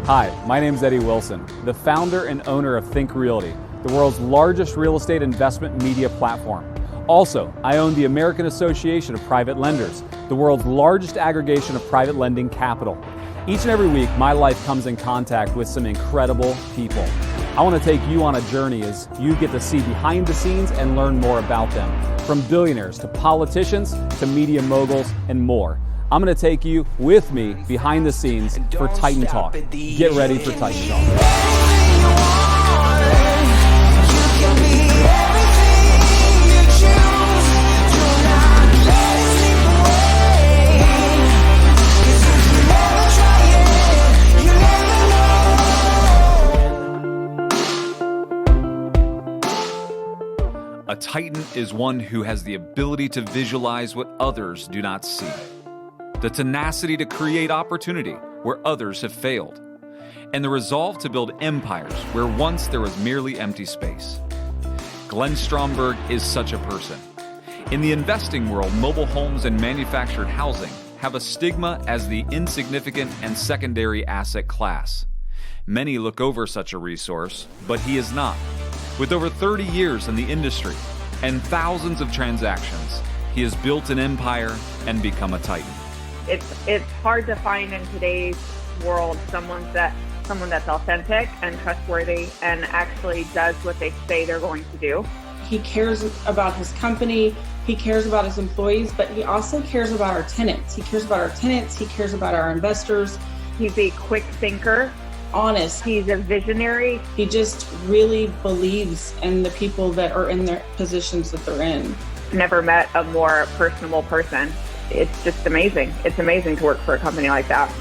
Hi, my name is Eddie Wilson, the founder and owner of Think Realty, the world's largest real estate investment media platform. Also, I own the American Association of Private Lenders, the world's largest aggregation of private lending capital. Each and every week, my life comes in contact with some incredible people. I want to take you on a journey as you get to see behind the scenes and learn more about them. From billionaires to politicians to media moguls and more. I'm going to take you with me behind the scenes for Titan Talk. Get ready for Titan Talk. A Titan is one who has the ability to visualize what others do not see. The tenacity to create opportunity where others have failed. And the resolve to build empires where once there was merely empty space. Glenn Stromberg is such a person. In the investing world, mobile homes and manufactured housing have a stigma as the insignificant and secondary asset class. Many look over such a resource, but he is not. With over 30 years in the industry and thousands of transactions, he has built an empire and become a titan. It's hard to find in today's world someone that's authentic and trustworthy and actually does what they say they're going to do. He cares about his company, he cares about his employees, but he also cares about our tenants. He cares about our tenants, he cares about our investors. He's a quick thinker. Honest. He's a visionary. He just really believes in the people that are in their positions that they're in. Never met a more personable person. It's just amazing. It's amazing to work for a company like that.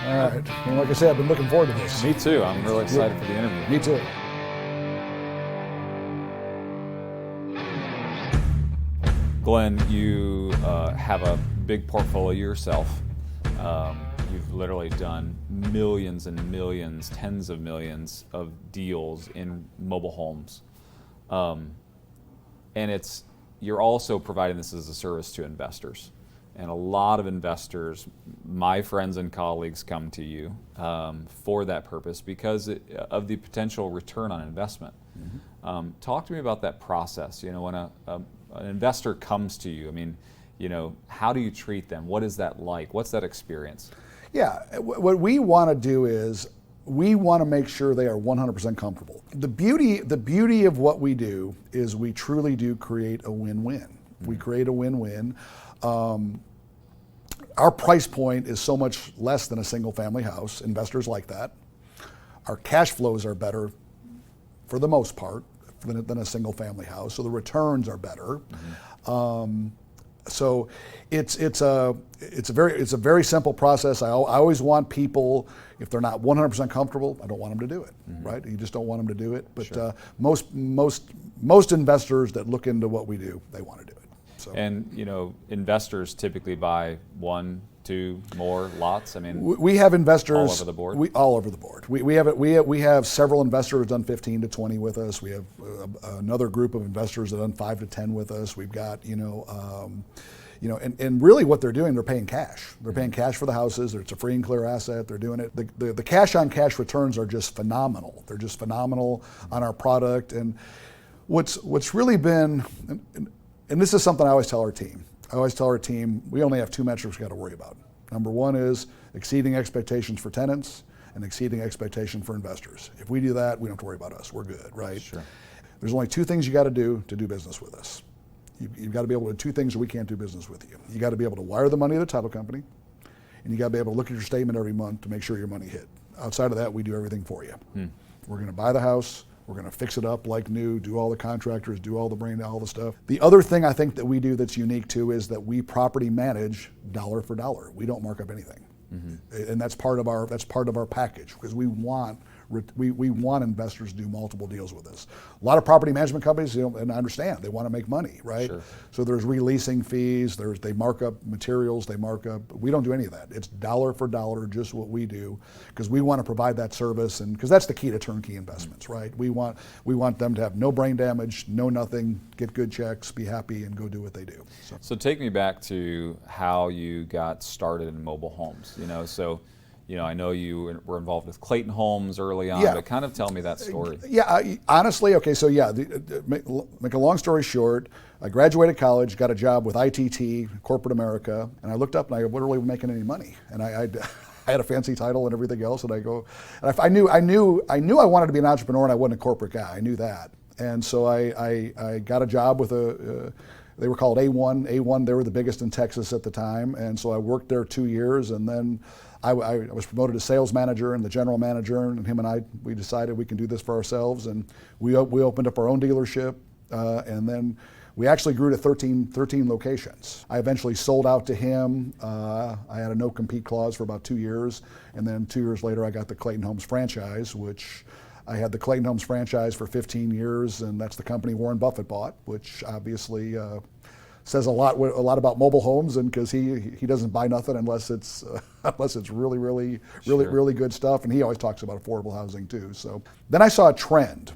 All right. Well, like I said, I've been looking forward to this. Me too. I'm really excited for the interview. Me too. Glenn, you have a big portfolio yourself. You've literally done millions and millions, tens of millions of deals in mobile homes. And you're also providing this as a service to investors. And a lot of investors, my friends and colleagues, come to you for that purpose because of the potential return on investment. Mm-hmm. Talk to me about that process. You know, when an investor comes to you, I mean, you know, how do you treat them? What is that like? What's that experience? Yeah, what we want to do is we want to make sure they are 100% comfortable. The beauty of what we do is we truly do create a win-win. Mm-hmm. We create a win-win. Our price point is so much less than a single family house. Investors like that. Our cash flows are better for the most part than a single family house, so the returns are better. Mm-hmm. So it's a very simple process. I always want people, if they're not 100% comfortable, I don't want them to do it. Mm-hmm. Right? You just don't want them to do it. But sure. Most investors that look into what we do, they want to do it. So. And you know, investors typically buy 1, 2 more lots. I mean, we have investors all over the board. All over the board. We have several investors done 15 to 20 with us. We have another group of investors that done 5 to 10 with us. We've got and really what they're doing, they're paying cash. They're paying cash for the houses. It's a free and clear asset. They're doing it. The cash on cash returns are just phenomenal. They're just phenomenal on our product. And what's really been, and this is something I always tell our team. We only have 2 metrics we got to worry about. Number 1 is exceeding expectations for tenants and exceeding expectations for investors. If we do that, we don't have to worry about us. We're good, right? Sure. There's only 2 things you got to do business with us. You've got to be able to do 2 things or we can't do business with you. You got to be able to wire the money to the title company, and you got to be able to look at your statement every month to make sure your money hit. Outside of that, we do everything for you. We're going to buy the house. We're going to fix it up like new, do all the contractors, do all the brand, all the stuff. The other thing I think that we do that's unique too is that we property manage dollar for dollar. We don't mark up anything. Mm-hmm. And that's part of our package because we want we want investors to do multiple deals with us. A lot of property management companies, and I understand, they want to make money, right? Sure. So there's releasing fees, they mark up materials, they mark up, we don't do any of that. It's dollar for dollar, just what we do, because we want to provide that service, and because that's the key to turnkey investments, right? We want them to have no brain damage, no nothing, get good checks, be happy, and go do what they do. So take me back to how you got started in mobile homes. I know you were involved with Clayton Homes early on, but kind of tell me that story. Yeah, honestly, okay, so make a long story short, I graduated college, got a job with ITT, corporate America, and I looked up and I wasn't really making any money. And I had a fancy title and everything else, and I knew I wanted to be an entrepreneur, and I wasn't a corporate guy. I knew that. And so I got a job with they were called A1. A1, they were the biggest in Texas at the time, and so I worked there 2 years, and then I was promoted to sales manager and the general manager, and him and I, we decided we can do this for ourselves, and we opened up our own dealership, and then we actually grew to 13 locations. I eventually sold out to him. I had a no-compete clause for about 2 years, and then 2 years later I got the Clayton Homes franchise, which I had the Clayton Homes franchise for 15 years, and that's the company Warren Buffett bought, which obviously says a lot about mobile homes, and because he doesn't buy nothing unless it's really good stuff, and he always talks about affordable housing too. So then I saw a trend,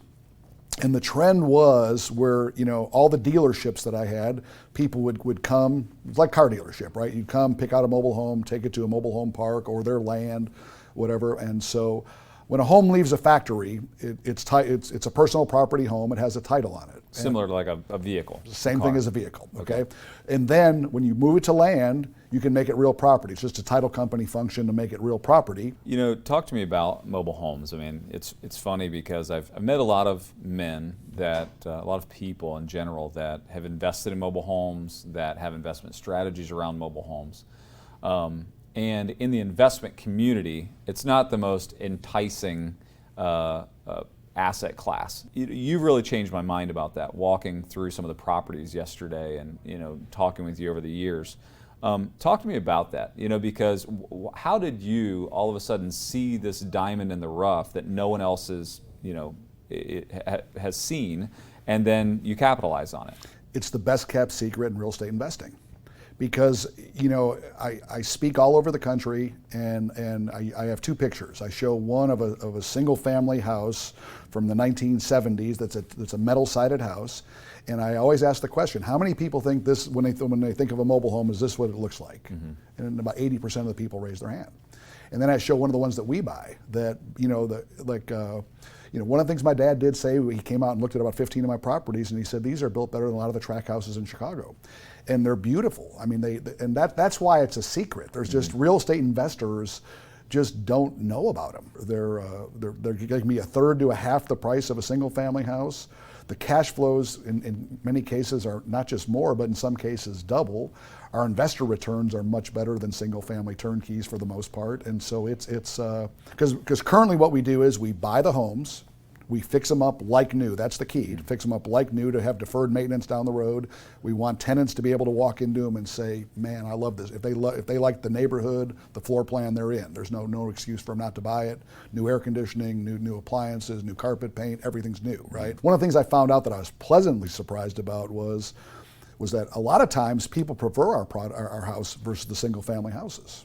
and the trend was where all the dealerships that I had, people would come. It's like car dealership, right? You'd come, pick out a mobile home, take it to a mobile home park or their land, whatever, and so. When a home leaves a factory, it's a personal property home. It has a title on it. Similar to like a vehicle. Same thing as a vehicle, okay? And then when you move it to land, you can make it real property. It's just a title company function to make it real property. Talk to me about mobile homes. I mean, it's funny because I've met a lot of men a lot of people in general that have invested in mobile homes, that have investment strategies around mobile homes. And in the investment community, it's not the most enticing asset class. You've really changed my mind about that, walking through some of the properties yesterday and talking with you over the years. Talk to me about that, because how did you all of a sudden see this diamond in the rough that no one else has seen, and then you capitalize on it? It's the best kept secret in real estate investing. Because I speak all over the country, and I have two pictures. I show one of a single family house from the 1970s that's a metal sided house, and I always ask the question: how many people think this when they think of a mobile home? Is this what it looks like? Mm-hmm. And about 80% of the people raise their hand. And then I show one of the ones that we buy that one of the things my dad did say, he came out and looked at about 15 of my properties, and he said these are built better than a lot of the track houses in Chicago. And they're beautiful. I mean, that's why it's a secret. There's just real estate investors just don't know about them. They're giving me a third to a half the price of a single family house. The cash flows in many cases are not just more, but in some cases double. Our investor returns are much better than single family turnkeys for the most part. And so it's because currently what we do is we buy the homes, we fix them up like new. That's the key, to fix them up like new, to have deferred maintenance down the road. We want tenants to be able to walk into them and say, man, I love this. If they like the neighborhood, the floor plan they're in, there's no excuse for them not to buy it. New air conditioning, new appliances, new carpet paint, everything's new, right? One of the things I found out that I was pleasantly surprised about was that a lot of times people prefer our house versus the single family houses.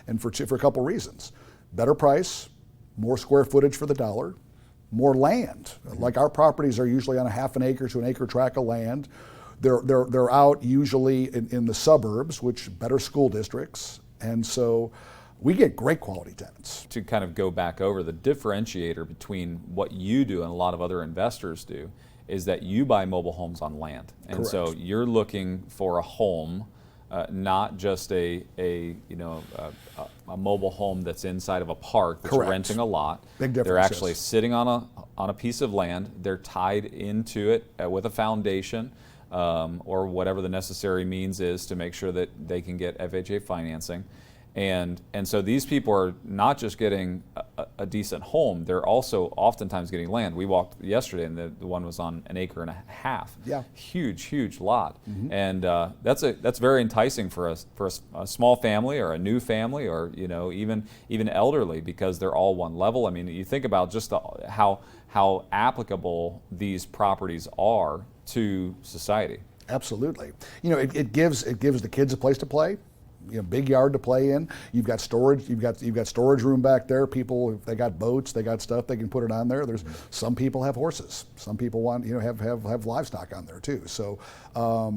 And for a couple reasons. Better price, more square footage for the dollar, more land. Like our properties are usually on a half an acre to an acre tract of land. They're out usually in the suburbs, which better school districts, and so we get great quality tenants. To kind of go back over the differentiator between what you do and a lot of other investors do is that you buy mobile homes on land, and Correct. So you're looking for a home. Not just a mobile home that's inside of a park that's Correct. renting a lot. Big difference. They're actually yes. sitting on a piece of land. They're tied into it with a foundation or whatever the necessary means is to make sure that they can get FHA financing. And so these people are not just getting a decent home, they're also oftentimes getting land. We walked yesterday, and the one was on an acre and a half. Yeah. Huge lot, and that's very enticing for a small family or a new family, or even elderly, because they're all one level. I mean, you think about just how applicable these properties are to society. Absolutely. It gives the kids a place to play. Big yard to play in. You've got storage. You've got storage room back there. People, if they got boats, they got stuff, they can put it on there. There's some people have horses. Some people want have livestock on there too. So a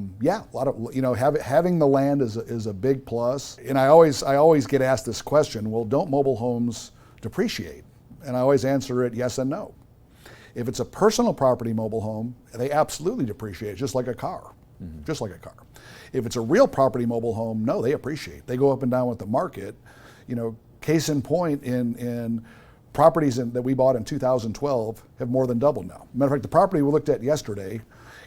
lot of having the land is a big plus. And I always get asked this question. Well, don't mobile homes depreciate? And I always answer it yes and no. If it's a personal property mobile home, they absolutely depreciate, just like a car. Just like a car. If it's a real property mobile home, no, they appreciate. They go up and down with the market. Case in point, in properties that we bought in 2012 have more than doubled now. Matter of fact, the property we looked at yesterday,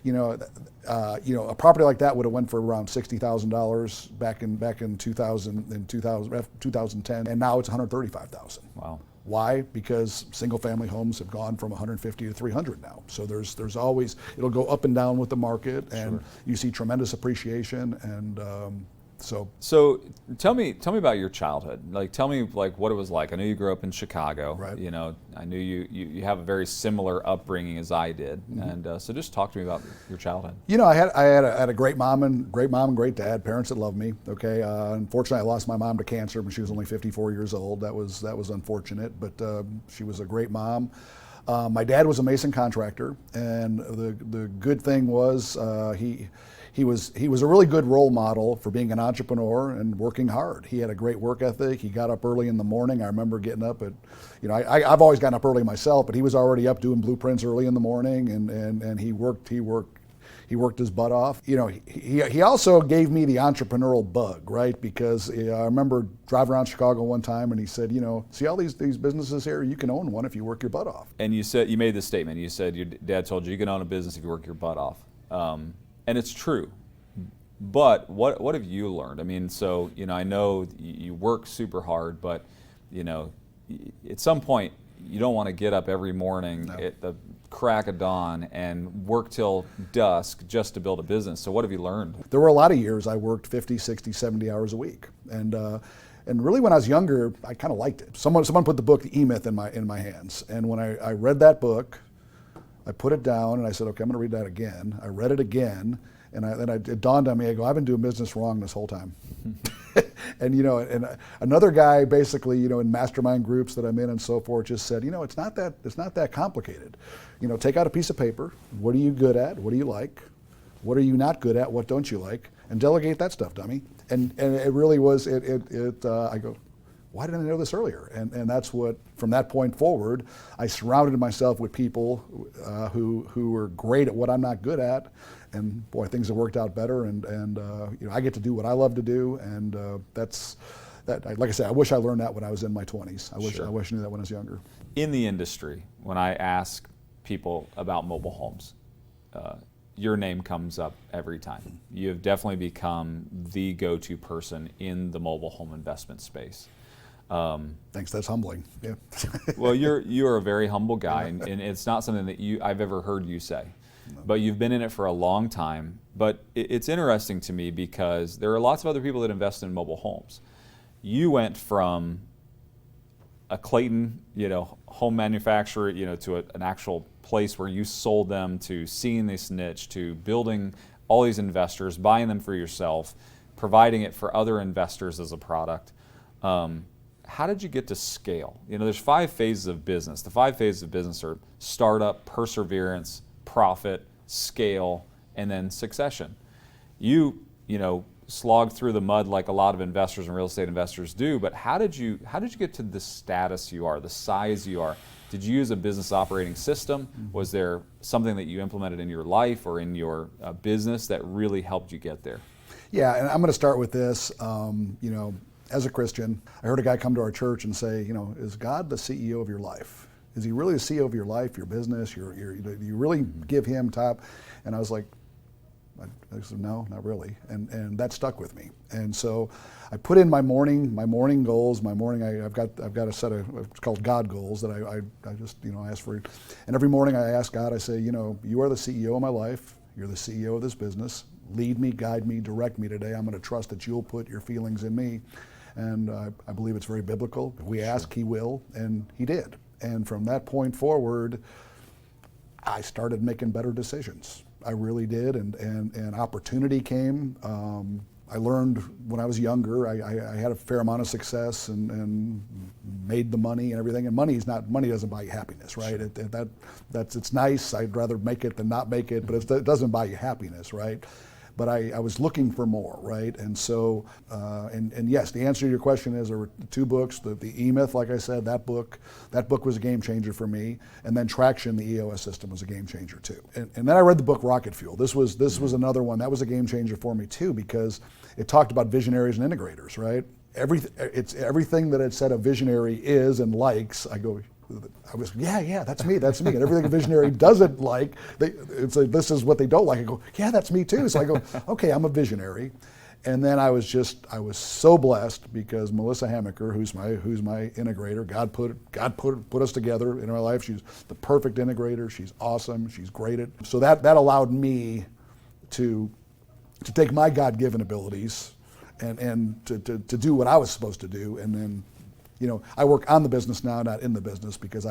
a property like that would have went for around $60,000 back in 2010, and now it's $135,000. Wow. Why? Because single-family homes have gone from 150 to 300 now. So there's always, it'll go up and down with the market, and you see tremendous appreciation, and So tell me about your childhood. Tell me what it was like. I know you grew up in Chicago. Right. I knew you have a very similar upbringing as I did, and so just talk to me about your childhood. I had a great mom and great dad, parents that loved me. Okay, unfortunately, I lost my mom to cancer when she was only 54 years old. That was unfortunate, but she was a great mom. My dad was a mason contractor, and the good thing was he was a really good role model for being an entrepreneur and working hard. He had a great work ethic. He got up early in the morning. I remember getting up at, I've always gotten up early myself, but he was already up doing blueprints early in the morning, and he worked his butt off. He also gave me the entrepreneurial bug, right? Because I remember driving around Chicago one time, and he said, see all these businesses here? You can own one if you work your butt off. And you made this statement. You said your dad told you can own a business if you work your butt off. And it's true, but what have you learned? I mean, so I know you work super hard, but at some point you don't want to get up every morning at the crack of dawn and work till dusk just to build a business. So what have you learned? There were a lot of years I worked 50, 60, 70 hours a week, and really when I was younger, I kind of liked it. Someone put the book The E-Myth in my hands, and when I read that book, I put it down and I said, okay, I'm going to read that again. I read it again, and it dawned on me. I go, I've been doing business wrong this whole time. and another guy, basically, in mastermind groups that I'm in and so forth, just said, it's not that complicated. Take out a piece of paper. What are you good at? What do you like? What are you not good at? What don't you like? And delegate that stuff, dummy. And it really was. I go, why didn't I know this earlier? And that's what, from that point forward, I surrounded myself with people who were great at what I'm not good at, and boy, things have worked out better. And I get to do what I love to do, and that's that. Like I said, I wish I learned that when I was in my 20s. I wish I knew that when I was younger. In the industry, when I ask people about mobile homes, your name comes up every time. You have definitely become the go-to person in the mobile home investment space. Thanks. That's humbling. Yeah. Well, you're a very humble guy, and it's not something that I've ever heard you say. No. But you've been in it for a long time. But it's interesting to me because there are lots of other people that invest in mobile homes. You went from a Clayton, home manufacturer, to an actual place where you sold them, to seeing this niche, to building all these investors, buying them for yourself, providing it for other investors as a product. How did you get to scale? There's 5 phases of business. The 5 phases of business are startup, perseverance, profit, scale, and then succession. You slogged through the mud like a lot of investors and real estate investors do, but how did you get to the status you are, the size you are? Did you use a business operating system? Was there something that you implemented in your life or in your business that really helped you get there? Yeah, and I'm going to start with this. As a Christian, I heard a guy come to our church and say, is God the CEO of your life? Is he really the CEO of your life, your business? Do you really give him top? And I was like, I said, no, not really. And that stuck with me. And so I put in my morning goals, I've got a set of, it's called God goals that I just, ask for. And every morning I ask God, I say, you are the CEO of my life. You're the CEO of this business. Lead me, guide me, direct me today. I'm going to trust that you'll put your feelings in me. And I believe it's very biblical. If we ask, he will, and he did. And from that point forward, I started making better decisions. I really did, and opportunity came. I learned when I was younger. I had a fair amount of success and made the money and everything. And money doesn't buy you happiness, right? It's nice. I'd rather make it than not make it, but it doesn't buy you happiness, right? But I was looking for more, right? And so, and yes, the answer to your question is there were 2 books. The E-Myth, like I said, that book was a game changer for me. And then Traction, the EOS system, was a game changer too. And then I read the book Rocket Fuel. This was another one that was a game changer for me too, because it talked about visionaries and integrators, right? It's everything that it said a visionary is and likes. I was, yeah, that's me. And everything a visionary doesn't like, it's like, this is what they don't like. I go, yeah, that's me too. So I go, okay, I'm a visionary. And then I was so blessed because Melissa Hammaker, who's my integrator, God put us together in our life. She's the perfect integrator. She's awesome. She's great at, so that allowed me to take my God-given abilities and to do what I was supposed to do. And then, I work on the business now, not in the business, because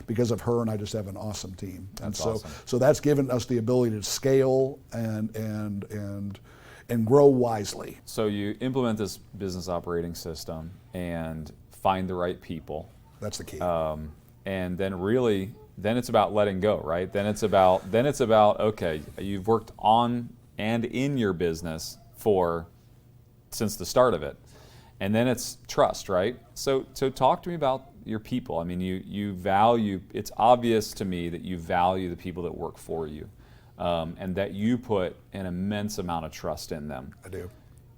because of her, and I just have an awesome team. That's and awesome. So that's given us the ability to scale and grow wisely. So you implement this business operating system and find the right people. That's the key. And then it's about letting go, right? Then it's about okay, you've worked on and in your business since the start of it. And then it's trust, right? So talk to me about your people. I mean, you value, it's obvious to me that you value the people that work for you, and that you put an immense amount of trust in them. I do.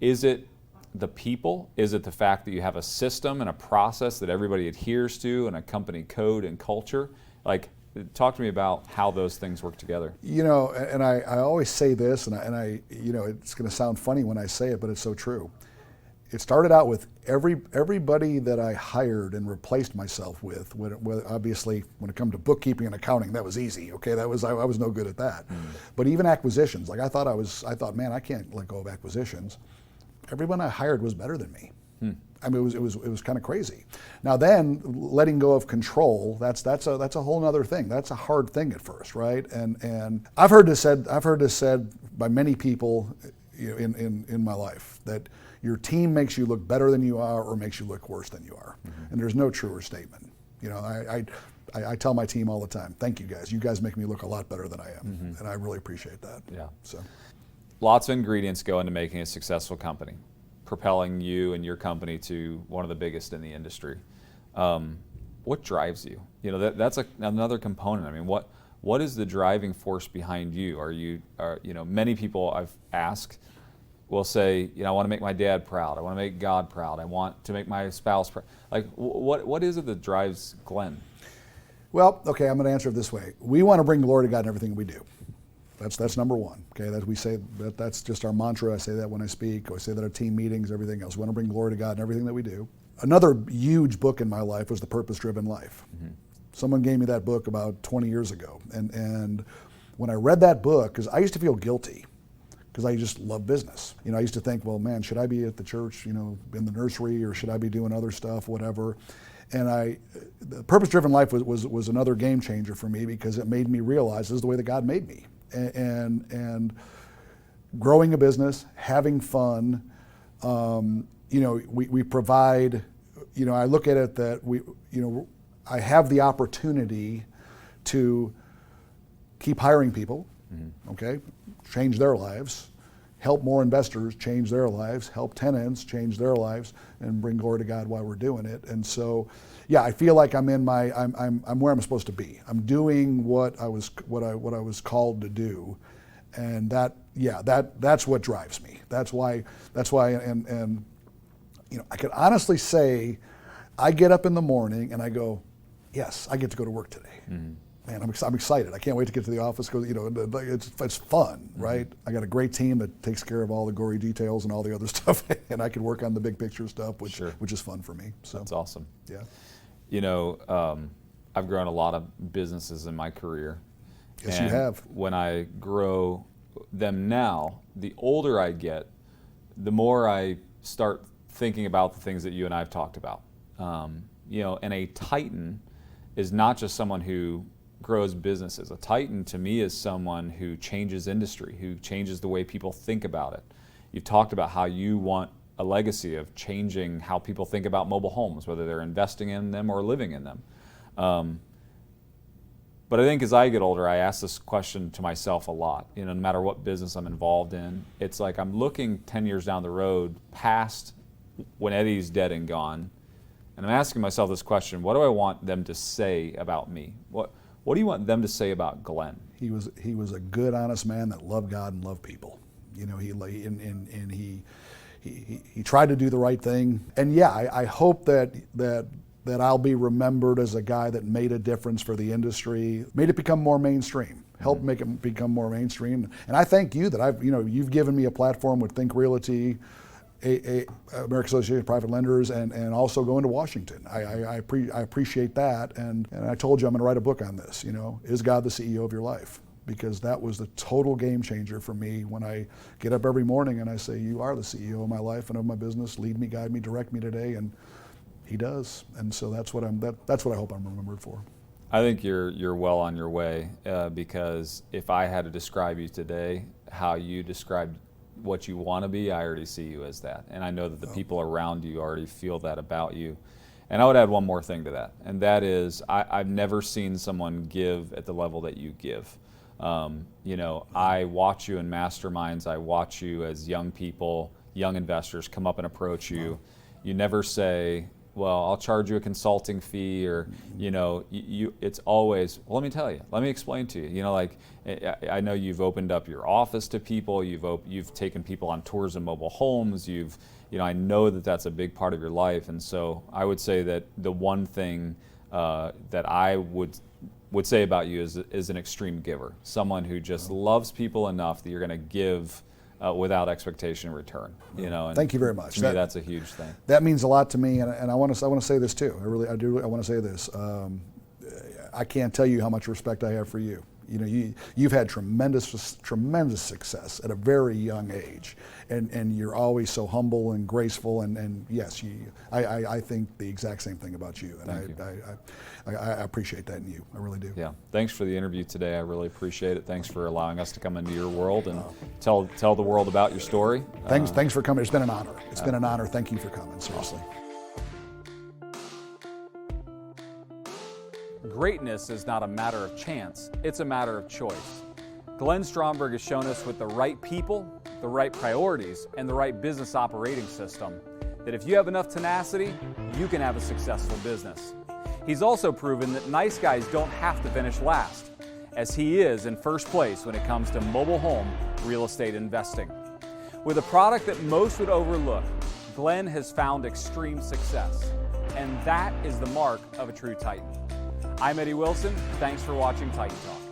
Is it the people? Is it the fact that you have a system and a process that everybody adheres to and a company code and culture? Like, talk to me about how those things work together. And I always say this, and I it's going to sound funny when I say it, but it's so true. It started out with everybody that I hired and replaced myself with. Obviously, when it comes to bookkeeping and accounting, that was easy. Okay, I was no good at that. But even acquisitions, like I thought, man, I can't let go of acquisitions. Everyone I hired was better than me. I mean, it was kind of crazy. Now then, letting go of control, that's a whole other thing. That's a hard thing at first, right? And I've heard this said by many people in my life that your team makes you look better than you are or makes you look worse than you are. And there's no truer statement. I tell my team all the time, thank you guys. You guys make me look a lot better than I am. And I really appreciate that. Yeah. So, lots of ingredients go into making a successful company, propelling you and your company to one of the biggest in the industry. What drives you? That's another component. I mean, what is the driving force behind you? Many people I've asked will say, I want to make my dad proud. I want to make God proud. I want to make my spouse proud. Like, what is it that drives Glenn? Well, okay, I'm going to answer it this way. We want to bring glory to God in everything we do. That's number one. Okay, that's just our mantra. I say that when I speak. I say that at team meetings, everything else. We want to bring glory to God in everything that we do. Another huge book in my life was The Purpose-Driven Life. Someone gave me that book about 20 years ago, and when I read that book, because I used to feel guilty, because I just love business. I used to think, well, man, should I be at the church, in the nursery, or should I be doing other stuff, whatever. And the Purpose-Driven Life was another game changer for me, because it made me realize this is the way that God made me. And growing a business, having fun, we provide, I look at it that I have the opportunity to keep hiring people, okay, change their lives, help more investors change their lives, help tenants change their lives, and bring glory to God while we're doing it. And so, yeah, I feel like I'm where I'm supposed to be. I'm doing what I was called to do, and that's what drives me. That's why, and I can honestly say, I get up in the morning and I go, yes, I get to go to work today. man, I'm excited. I can't wait to get to the office because, you know, it's fun, right? I got a great team that takes care of all the gory details and all the other stuff, and I can work on the big picture stuff, which is fun for me. So that's awesome. Yeah. You know, I've grown a lot of businesses in my career. Yes, you have. When I grow them now, the older I get, the more I start thinking about the things that you and I have talked about. You know, and a titan is not just someone who grows businesses. A titan to me is someone who changes industry, who changes the way people think about it. You've talked about how you want a legacy of changing how people think about mobile homes, whether they're investing in them or living in them. But I think as I get older, I ask this question to myself a lot. You know, no matter what business I'm involved in, it's like I'm looking 10 years down the road past when Eddie's dead and gone, and I'm asking myself this question: what do I want them to say about me? What do you want them to say about Glenn? He was a good, honest man that loved God and loved people. You know, he tried to do the right thing. And yeah, I hope that I'll be remembered as a guy that made a difference for the industry, made it become more mainstream, helped make it become more mainstream. And I thank you that you've given me a platform with Think Realty, American Association of Private Lenders, and also going to Washington. I appreciate that, and I told you I'm going to write a book on this. You know, is God the CEO of your life? Because that was the total game changer for me when I get up every morning and I say, you are the CEO of my life and of my business. Lead me, guide me, direct me today, and He does. And so that's what I hope I'm remembered for. I think you're well on your way, because if I had to describe you today, how you described what you want to be, I already see you as that. And I know that the people around you already feel that about you. And I would add one more thing to that, and that is I've never seen someone give at the level that you give. You know, I watch you in masterminds, I watch you as young people, young investors come up and approach you. You never say, well, I'll charge you a consulting fee, or, you know, it's always, well, let me tell you, let me explain to you. You know, like, I know you've opened up your office to people, you've taken people on tours of mobile homes, you know, I know that that's a big part of your life. And so I would say that the one thing that I would say about you is an extreme giver, someone who just loves people enough that you're going to give without expectation in return. You know, and thank you very much. To me, that's a huge thing. That means a lot to me, and I want to say this too. I want to say this. I can't tell you how much respect I have for you. You know, you've had tremendous success at a very young age, and you're always so humble and graceful, and yes, I think the exact same thing about you, and I appreciate that in you. I really do. Yeah. Thanks for the interview today. I really appreciate it. Thanks for allowing us to come into your world and tell the world about your story. Thanks for coming. It's been an honor. It's been an honor. Thank you for coming. Seriously. Greatness is not a matter of chance, it's a matter of choice. Glenn Stromberg has shown us with the right people, the right priorities, and the right business operating system that if you have enough tenacity, you can have a successful business. He's also proven that nice guys don't have to finish last, as he is in first place when it comes to mobile home real estate investing. With a product that most would overlook, Glenn has found extreme success, and that is the mark of a true Titan. I'm Eddie Wilson. Thanks for watching Titan Talk.